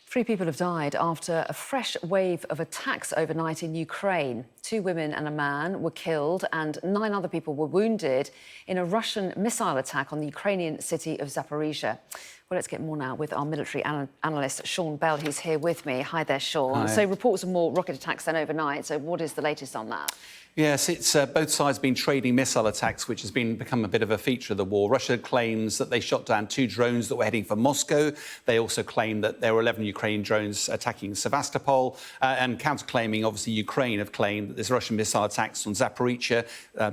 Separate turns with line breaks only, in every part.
Three people have died after a fresh wave of attacks overnight in Ukraine. Two women and a man were killed and 9 other people were wounded in a Russian missile attack on the Ukrainian city of Zaporizhia. Well, let's get more now with our military analyst, Sean Bell, who's here with me. Hi there, Sean.
Hi.
So reports of more rocket attacks then overnight. So what is the latest on that?
Yes, it's both sides been trading missile attacks, which has become a bit of a feature of the war. Russia claims that they shot down 2 drones that were heading for Moscow. They also claim that there were 11 Ukrainian drones attacking Sevastopol, and counterclaiming, obviously, Ukraine have claimed that there's Russian missile attacks on Zaporizhia.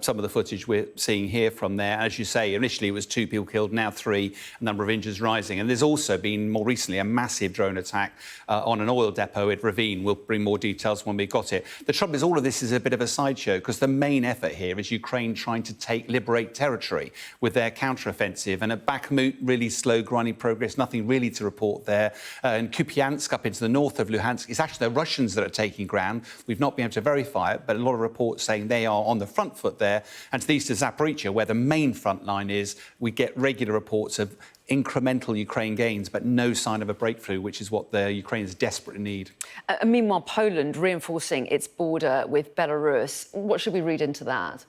Some of the footage we're seeing here from there. As you say, initially it was 2 people killed, now 3, a number of injuries rising. And there's also been, more recently, a massive drone attack on an oil depot at Ravine. We'll bring more details when we got it. The trouble is, all of this is a bit of a sideshow, because the main effort here is Ukraine trying to liberate territory with their counter-offensive. And at Bakhmut, really slow, grinding progress, nothing really to report there. And Kupiansk, up into the north of Luhansk, it's actually the Russians that are taking ground. We've not been able to verify it, but a lot of reports saying they are on the front foot there. And to the east of Zaporizhia, where the main front line is, we get regular reports of incremental Ukraine gains, but no sign of a breakthrough, which is what the Ukrainians desperately need.
Meanwhile, Poland reinforcing its border with Belarus. What should we read into that?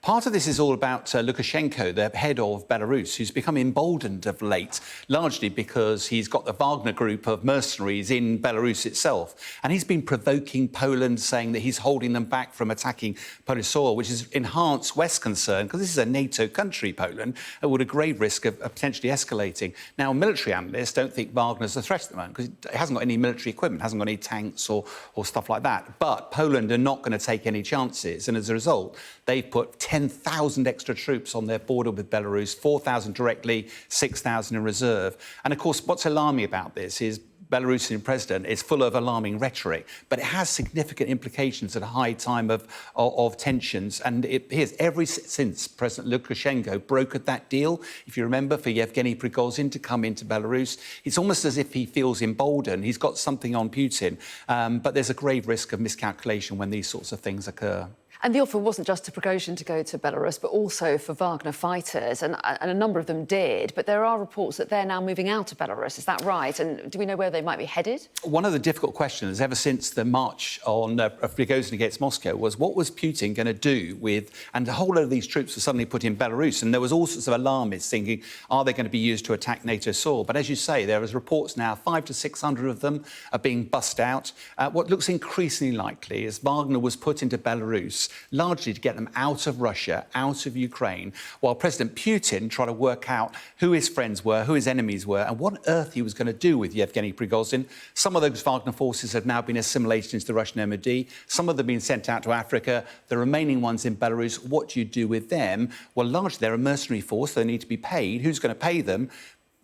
Part of this is all about Lukashenko, the head of Belarus, who's become emboldened of late, largely because he's got the Wagner Group of mercenaries in Belarus itself. And he's been provoking Poland, saying that he's holding them back from attacking Polish soil, which has enhanced West's concern, because this is a NATO country, Poland, with a grave risk of potentially escalating. Now, military analysts don't think Wagner's a threat at the moment, because it hasn't got any military equipment, hasn't got any tanks or stuff like that. But Poland are not going to take any chances. And as a result, they've put 10,000 extra troops on their border with Belarus, 4,000 directly, 6,000 in reserve. And, of course, what's alarming about this is Belarusian president is full of alarming rhetoric, but it has significant implications at a high time of tensions. And here's ever since President Lukashenko brokered that deal, if you remember, for Yevgeny Prigozhin to come into Belarus, it's almost as if he feels emboldened. He's got something on Putin, but there's a grave risk of miscalculation when these sorts of things occur.
And the offer wasn't just to Prigozhin to go to Belarus, but also for Wagner Fighters, and a number of them did. But there are reports that they're now moving out of Belarus. Is that right? And do we know where they might be headed? One
of the difficult questions ever since the march on Prigozhin against Moscow was, what was Putin going to do with... And a whole lot of these troops were suddenly put in Belarus, and there was all sorts of alarmists thinking, are they going to be used to attack NATO soil? But as you say, there is reports now, 500 to 600 of them are being bussed out. What looks increasingly likely is Wagner was put into Belarus largely to get them out of Russia, out of Ukraine, while President Putin tried to work out who his friends were, who his enemies were, and what on earth he was going to do with Yevgeny Prigozhin. Some of those Wagner forces have now been assimilated into the Russian MOD. Some of them have been sent out to Africa. The remaining ones in Belarus, what do you do with them? Well, largely they're a mercenary force. They need to be paid. Who's going to pay them?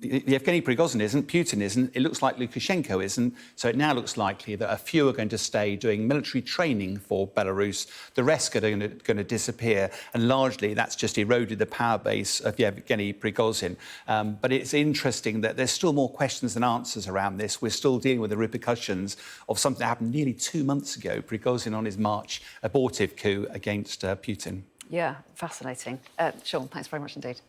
Yevgeny Prigozhin isn't, Putin isn't, it looks like Lukashenko isn't, so it now looks likely that a few are going to stay doing military training for Belarus. The rest are going to disappear, and largely that's just eroded the power base of Yevgeny Prigozhin. But it's interesting that there's still more questions than answers around this. We're still dealing with the repercussions of something that happened nearly 2 months ago, Prigozhin on his march, abortive coup against Putin.
Yeah, fascinating. Sean, thanks very much indeed.